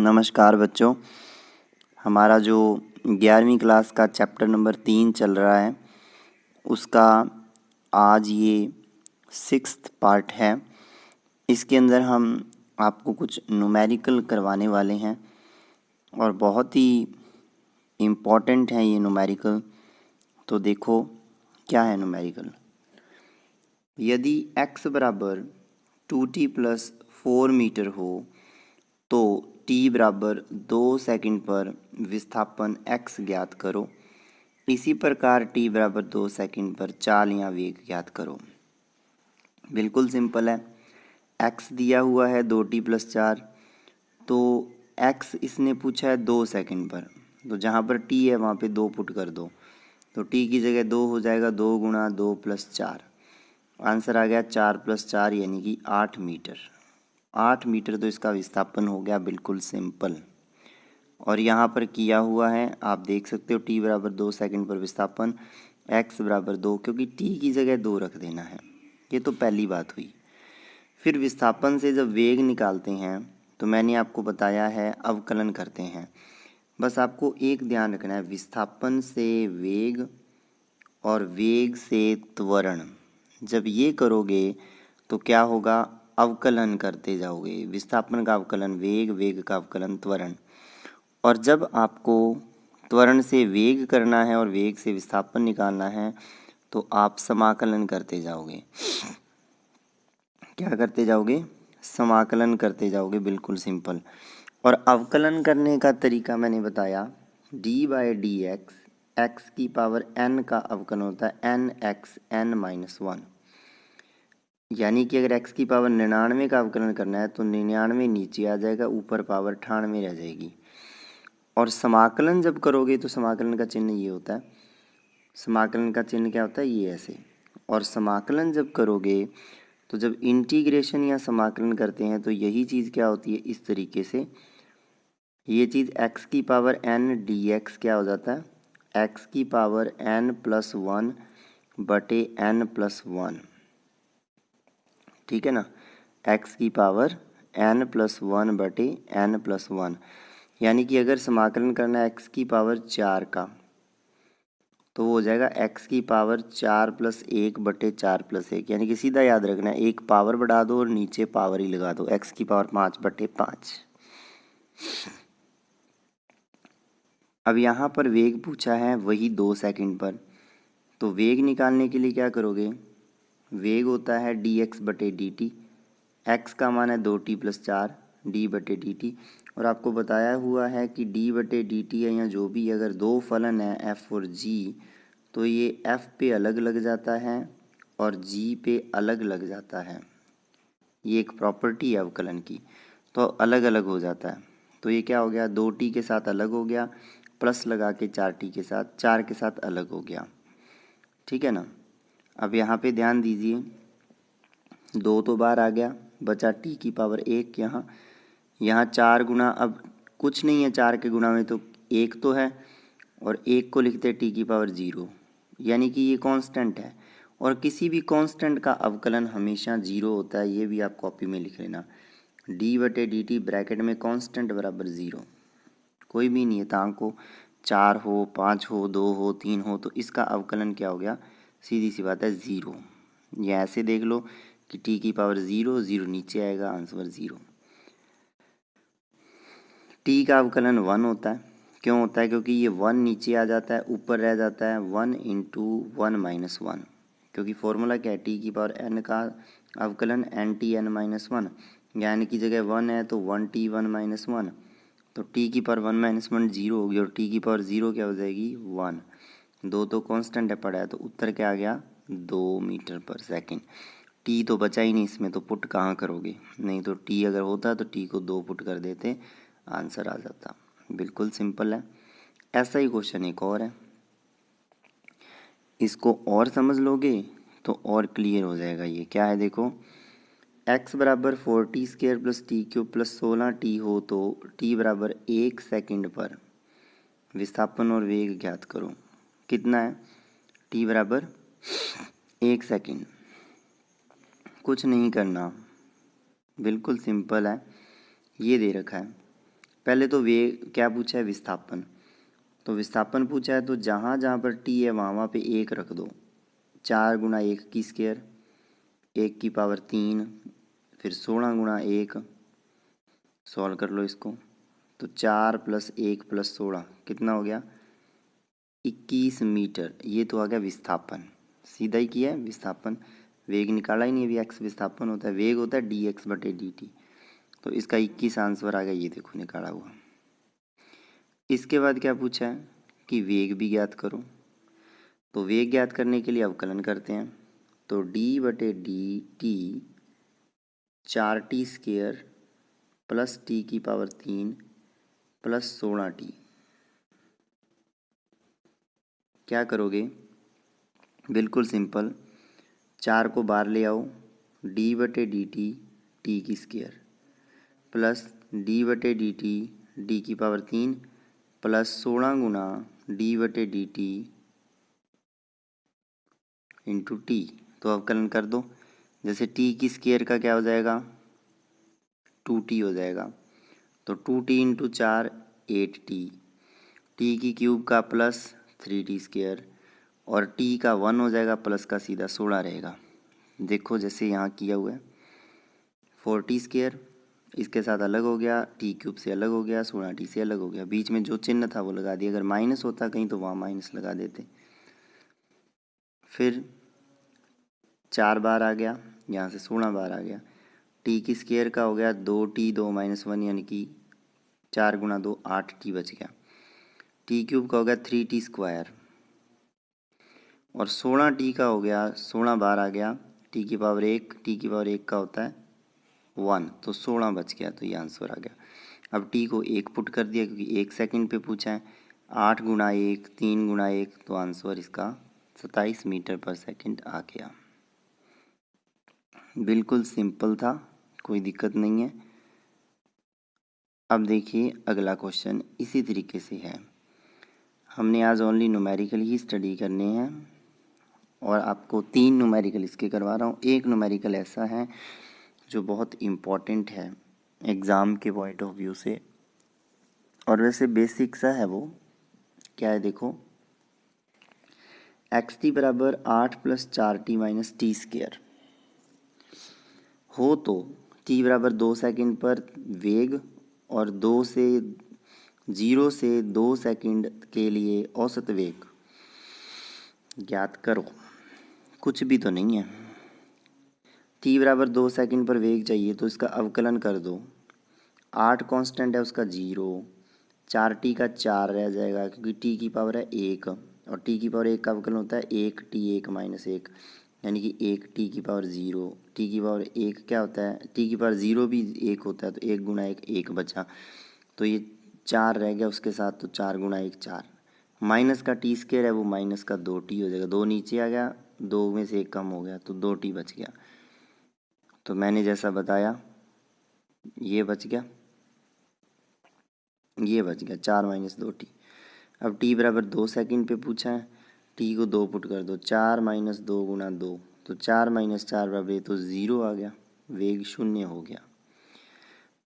नमस्कार बच्चों, हमारा जो 11वीं क्लास का चैप्टर नंबर 3 चल रहा है उसका आज ये 6th पार्ट है। इसके अंदर हम आपको कुछ न्यूमेरिकल करवाने वाले हैं और बहुत ही इम्पोर्टेंट है ये न्यूमेरिकल। तो देखो क्या है न्यूमेरिकल। यदि x बराबर 2t प्लस 4 मीटर हो तो t बराबर 2 सेकंड पर विस्थापन x ज्ञात करो। इसी प्रकार t बराबर 2 सेकंड पर चाल या वेग ज्ञात करो। बिल्कुल सिंपल है। x दिया हुआ है 2t प्लस 4, तो x इसने पूछा है 2 सेकंड पर, तो जहाँ पर t है वहाँ पे 2 पुट कर दो, तो t की जगह 2 हो जाएगा। 2 गुणा 2 प्लस 4, आंसर आ गया 4 प्लस 4 यानी कि 8 मीटर। 8 मीटर तो इसका विस्थापन हो गया, बिल्कुल सिंपल। और यहाँ पर किया हुआ है, आप देख सकते हो t बराबर 2 सेकंड पर विस्थापन, x बराबर 2, क्योंकि t की जगह 2 रख देना है। ये तो पहली बात हुई। फिर विस्थापन से जब वेग निकालते हैं तो मैंने आपको बताया है अवकलन करते हैं। बस आपको एक ध्यान रखना है, विस्थापन से वेग और वेग से त्वरण, जब ये करोगे तो क्या होगा, अवकलन करते जाओगे। विस्थापन का अवकलन वेग, वेग का अवकलन त्वरण। और जब आपको त्वरण से वेग करना है और वेग से विस्थापन निकालना है तो आप समाकलन करते जाओगे। क्या करते जाओगे, समाकलन करते जाओगे, बिल्कुल सिंपल। और अवकलन करने का तरीका मैंने बताया, d by D x, x की पावर n का अवकलन होता है n x n माइनस 1। यानी कि अगर x की पावर 99 का अवकलन करना है तो 99 नीचे आ जाएगा, ऊपर पावर 98 रह जाएगी। और समाकलन जब करोगे तो समाकलन का चिन्ह ये होता है, समाकलन का चिन्ह क्या होता है, ये ऐसे। और समाकलन जब करोगे तो जब इंटीग्रेशन या समाकलन करते हैं तो यही चीज़ क्या होती है, इस तरीके से। ये चीज़ x की पावर n dx क्या हो जाता है, x की पावर n प्लस 1 बटे n प्लस 1, ठीक है ना। x की पावर n प्लस 1 बटे n प्लस 1, यानी कि अगर समाकलन करना है x की पावर 4 का तो वो हो जाएगा x की पावर 4 प्लस 1 बटे 4 प्लस 1, यानी कि सीधा याद रखना है, एक पावर बढ़ा दो और नीचे पावर ही लगा दो, x की पावर 5 बटे 5। अब यहाँ पर वेग पूछा है वही 2 सेकंड पर, तो वेग निकालने के लिए क्या करोगे, वेग होता है dx बटे dt, x का मान है 2t प्लस 4 d बटे dt। और आपको बताया हुआ है कि d बटे dt है या जो भी, अगर दो फलन है f और g तो ये f पे अलग लग जाता है और g पे अलग लग जाता है। ये एक प्रॉपर्टी है अवकलन की, तो अलग अलग हो जाता है। तो ये क्या हो गया, 2t के साथ अलग हो गया, प्लस लगा के 4t के साथ, 4 के साथ अलग हो गया, ठीक है ना। अब यहाँ पे ध्यान दीजिए, 2 तो बाहर आ गया, बचा t की पावर 1 यहाँ। यहाँ 4 गुना, अब कुछ नहीं है 4 के गुणा में, तो 1 तो है, और 1 को लिखते t की पावर 0, यानी कि ये कांस्टेंट है। और किसी भी कांस्टेंट का अवकलन हमेशा 0 होता है, ये भी आप कॉपी में लिख लेना। d बटे डी टी ब्रैकेट में कांस्टेंट बराबर 0, कोई भी नियतांक हो, 4 हो, 5 हो, 2 हो, 3 हो, तो इसका अवकलन क्या हो गया, सीधी सी बात है 0। या ऐसे देख लो कि t की पावर 0, 0 नीचे आएगा, आंसर 0। t का अवकलन 1 होता है, क्यों होता है, क्योंकि ये 1 नीचे आ जाता है, ऊपर रह जाता है 1 इंटू 1 माइनस 1, क्योंकि फॉर्मूला क्या है, t की पावर n का अवकलन n माइनस 1, यानी की जगह 1 है तो 1t 1 माइनस 1, तो t की पावर 1 माइनस 1 0 होगी, और t की पावर 0 क्या हो जाएगी, 1। 2 तो कांस्टेंट है पड़ा है, तो उत्तर क्या आ गया, 2 मीटर पर सेकंड। t तो बचा ही नहीं इसमें, तो पुट कहाँ करोगे, नहीं तो t अगर होता तो t को 2 पुट कर देते, आंसर आ जाता। बिल्कुल सिंपल है। ऐसा ही क्वेश्चन एक और है, इसको और समझ लोगे तो और क्लियर हो जाएगा। ये क्या है, देखो, x बराबर 4t square plus T cube plus 16t हो तो t बराबर 1 सेकंड पर विस्थापन और वेग ज्ञात करो। कितना है, t बराबर 1 सेकंड। कुछ नहीं करना, बिल्कुल सिंपल है। ये दे रखा है पहले तो वेग क्या पूछा है, विस्थापन। तो विस्थापन पूछा है तो जहाँ जहाँ पर टी है वहाँ पे 1 रख दो। 4 गुणा 1 की स्क्वायर, 1 की पावर 3, फिर 16 गुणा 1, सॉल्व कर लो इसको। तो 4 + 1 + 16 कितना हो गया, 21 मीटर। ये तो आ गया विस्थापन, सीधा ही किया है विस्थापन। वेग निकाला ही नहीं, अभी एक्स विस्थापन होता है, वेग होता है dx/dt। तो इसका 21 आंसर आ गया, ये देखो निकाला हुआ। इसके बाद क्या पूछा है कि वेग भी ज्ञात करो। तो वेग ज्ञात करने के लिए अवकलन करते हैं। तो d/dt 4t² + t³ + 16t। क्या करोगे, बिल्कुल सिंपल, 4 को बाहर ले आओ, d/dt t² plus d/dt d³ plus 16 गुना d/dt इंटू टी। तो अवकलन कर दो। जैसे t² का क्या हो जाएगा, 2t हो जाएगा। तो 2t इंटू 4 8t, t³ का प्लस 3t², और t का 1 हो जाएगा, प्लस का सीधा 16 रहेगा। देखो जैसे यहाँ किया हुआ है, 4t², इसके साथ अलग हो गया, t³ से अलग हो गया, 16t से अलग हो गया, बीच में जो चिन्ह था वो लगा दिया। अगर माइनस होता कहीं तो वहाँ माइनस लगा देते। फिर 4 बार आ गया, यहाँ से 16 बार आ गया। t² का हो गया 2t 2 - 1 यानी कि 4 गुणा 2 8t बच गया। t³ का हो गया 3t², और 16t का हो गया 16 बार आ गया, t⁻1, t⁻1 का होता है 1, तो 16 बच गया। तो ये आंसर आ गया। अब t को 1 पुट कर दिया क्योंकि 1 सेकंड पे पूछा है। 8 गुणा 1 3 गुणा 1, तो आंसर इसका 27 मीटर पर सेकंड आ गया। बिल्कुल सिंपल था, कोई दिक्कत नहीं है। अब देखिए अगला क्वेश्चन इसी तरीके से है। हमने आज ओनली न्यूमेरिकल ही स्टडी करने हैं, और आपको 3 न्यूमेरिकल इसके करवा रहा हूँ। एक न्यूमेरिकल ऐसा है जो बहुत इम्पॉर्टेंट है एग्ज़ाम के पॉइंट ऑफ व्यू से, और वैसे बेसिक सा है वो। क्या है देखो, xt बराबर 8 + 4t - t² हो तो t बराबर 2 सेकंड पर वेग, और 0 से 2 सेकंड के लिए औसत वेग ज्ञात करो। कुछ भी तो नहीं है, t बराबर 2 सेकंड पर वेग चाहिए तो इसका अवकलन कर दो। 8 कांस्टेंट है उसका 0, 4t का 4 रह जाएगा क्योंकि t की पावर है 1, और t की पावर 1 का अवकलन होता है 1t 1 - 1, यानी कि 1 t की पावर 0। t की पावर 1 क्या होता है, t की पावर 0 भी 1 होता है, तो 1 गुणा 1 1 बचा, तो ये 4 रह गया उसके साथ, तो 4 गुणा 1 4। माइनस का t² है वो माइनस का 2t हो जाएगा, 2 नीचे आ गया, 2 में से 1 कम हो गया, तो 2t बच गया। तो मैंने जैसा बताया ये बच गया, ये बच गया 4 - 2t। अब t बराबर 2 सेकंड पे पूछा है, t को 2 पुट कर दो, 4 - 2 गुणा 2, तो 4 - 4 बराबर ये तो 0 आ गया, वेग 0 हो गया।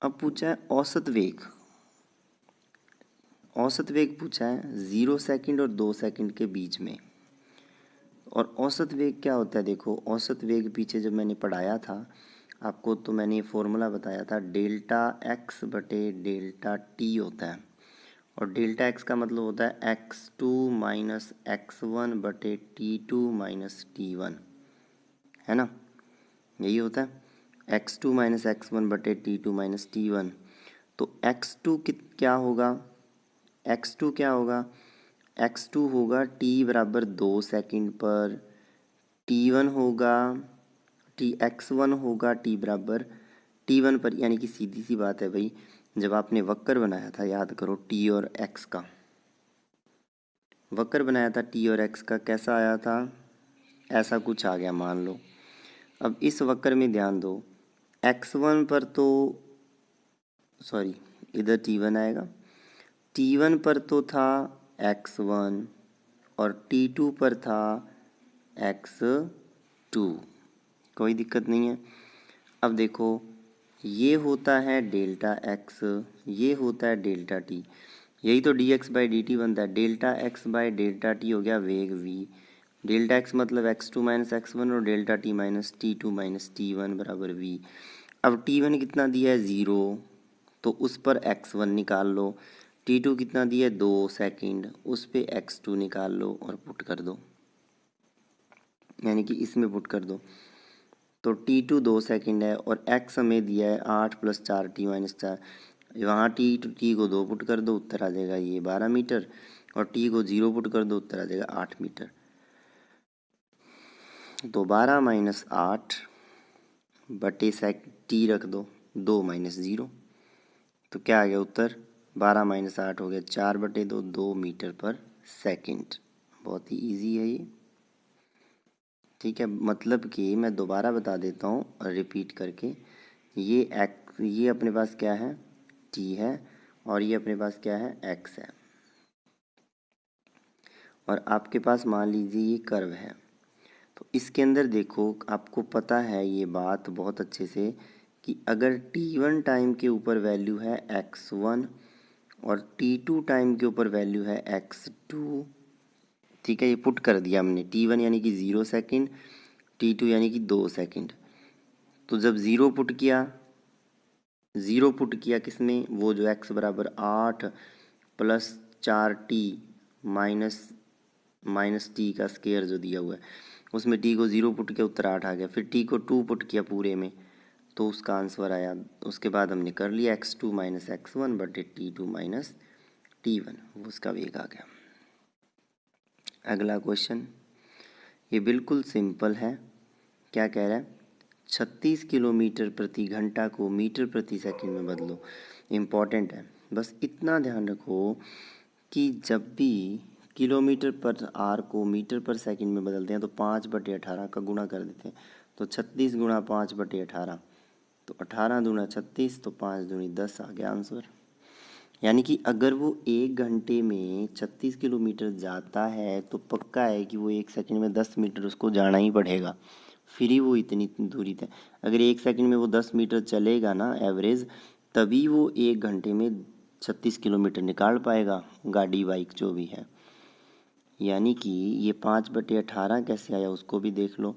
अब पूछा है औसत वेग। औसत वेग पूछा है 0 सेकंड और 2 सेकंड के बीच में। और औसत वेग क्या होता है, देखो औसत वेग पीछे जब मैंने पढ़ाया था आपको, तो मैंने ये फॉर्मूला बताया था, ΔX/ΔT होता है। और डेल्टा एक्स का मतलब होता है x2 - x1/T2 - T1, है ना, यही होता है x2 - x1/T2 - T1। तो x2 क्या होगा, x2 क्या होगा, x2 होगा t बराबर 2 सेकंड पर, t1 होगा x1 होगा t बराबर t1 पर, यानी कि सीधी सी बात है भाई, जब आपने वक्र बनाया था, याद करो t और x का वक्र बनाया था, t और x का कैसा आया था, ऐसा कुछ आ गया मान लो। अब इस वक्र में ध्यान दो, x1 पर तो सॉरी इधर t1 आएगा, t1 पर तो था x1 और t2 पर था x2, कोई दिक्कत नहीं है। अब देखो ये होता है डेल्टा एक्स, ये होता है डेल्टा टी, यही तो D X by D T बनता है। Delta X by delta T हो गया वेग वी, डेल्टा एक्स मतलब X two minus X one और delta T minus T one बराबर वी। अब टी वन कितना दिया है 0, तो उस पर एक्स वन निकाल लो। टी टू कितना दिया है 2 सेकेंड, उस पर एक्स टू निकाल लो और पुट कर दो, यानी कि इसमें पुट कर दो। तो टी टू 2 सेकेंड है और एक्स हमें दिया है 8 + 4 टी माइनस 4, वहाँ टी को 2 पुट कर दो, उत्तर आ जाएगा ये 12 मीटर, और टी को 0 पुट कर दो, उत्तर आ जाएगा 8 मीटर। तो 12 - 8 बटे सेक टी रख दो, 2 - 0, तो क्या आ गया उत्तर 12 - 8 हो गया 4/2, 2 मीटर पर सेकंड। बहुत ही इजी है ये, ठीक है। मतलब कि मैं दोबारा बता देता हूँ रिपीट करके, ये अपने पास क्या है टी है, और ये अपने पास क्या है एक्स है, और आपके पास मान लीजिए ये कर्व है। तो इसके अंदर देखो, आपको पता है ये बात बहुत अच्छे से कि अगर t1 टाइम के ऊपर वैल्यू है x1 और t2 टाइम के ऊपर वैल्यू है x2, ठीक है, ये पुट कर दिया हमने। t1 यानी कि 0 सेकेंड, t2 यानी कि 2 सेकेंड। तो जब 0 पुट किया, 0 पुट किया किसमें, वो जो x बराबर 8 + 4t माइनस टी का स्केयर जो दिया हुआ है, उसमें टी को 0 पुट किया, उत्तर 8 आ गया। फिर टी को 2 पुट किया पूरे में, तो उसका आंसर आया। उसके बाद हमने कर लिया x2 - x1 बटे t2 - t1, उसका वेग आ गया। अगला क्वेश्चन, ये बिल्कुल सिंपल है। क्या कह रहा है, 36 किलोमीटर प्रति घंटा को मीटर प्रति सेकंड में बदलो। इम्पॉर्टेंट है, बस इतना ध्यान रखो कि जब भी किलोमीटर पर आर को मीटर पर सेकंड में बदलते हैं तो 5/18 का गुणा कर देते हैं। तो 36 × 5/18, तो 18 दूना 36, तो 5 दूनी 10 आ गया आंसर। यानी कि अगर वो 1 घंटे में 36 किलोमीटर जाता है तो पक्का है कि वो 1 सेकंड में 10 मीटर उसको जाना ही पड़ेगा, फिर ही वो इतनी दूरी तय। अगर 1 सेकंड में वो 10 मीटर चलेगा ना एवरेज, तभी वो 1 घंटे में 36 किलोमीटर निकाल पाएगा, गाड़ी बाइक जो भी है। यानी कि ये 5/18 कैसे आया उसको भी देख लो।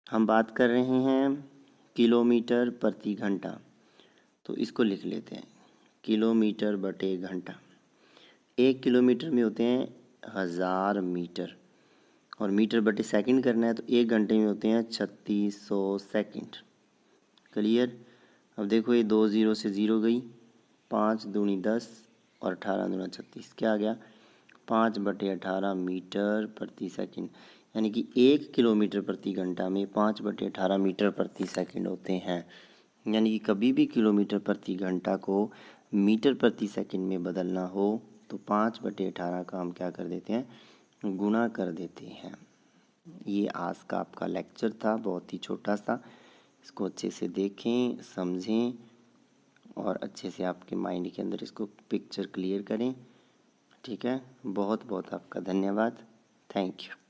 हम बात कर रहे हैं किलोमीटर प्रति घंटा, तो इसको लिख लेते हैं किलोमीटर बटे घंटा। 1 किलोमीटर में होते हैं 1000 मीटर, और मीटर बटे सेकंड करना है तो 1 घंटे में होते हैं 3600 सेकंड। क्लियर। अब देखो ये 2 0 से 0 गई, 5 दूनी 10 और 18 दूना 36, क्या आ गया 5/18 मीटर प्रति सेकंड। यानी कि 1 किलोमीटर प्रति घंटा में 5/18 मीटर प्रति सेकंड होते हैं। यानी कि कभी भी किलोमीटर प्रति घंटा को मीटर प्रति सेकंड में बदलना हो तो 5/18 का हम क्या कर देते हैं, गुणा कर देते हैं। ये आज का आपका लेक्चर था, बहुत ही छोटा सा। इसको अच्छे से देखें, समझें, और अच्छे से आपके माइंड के अंदर इसको पिक्चर क्लियर करें, ठीक है। बहुत बहुत आपका धन्यवाद, थैंक यू।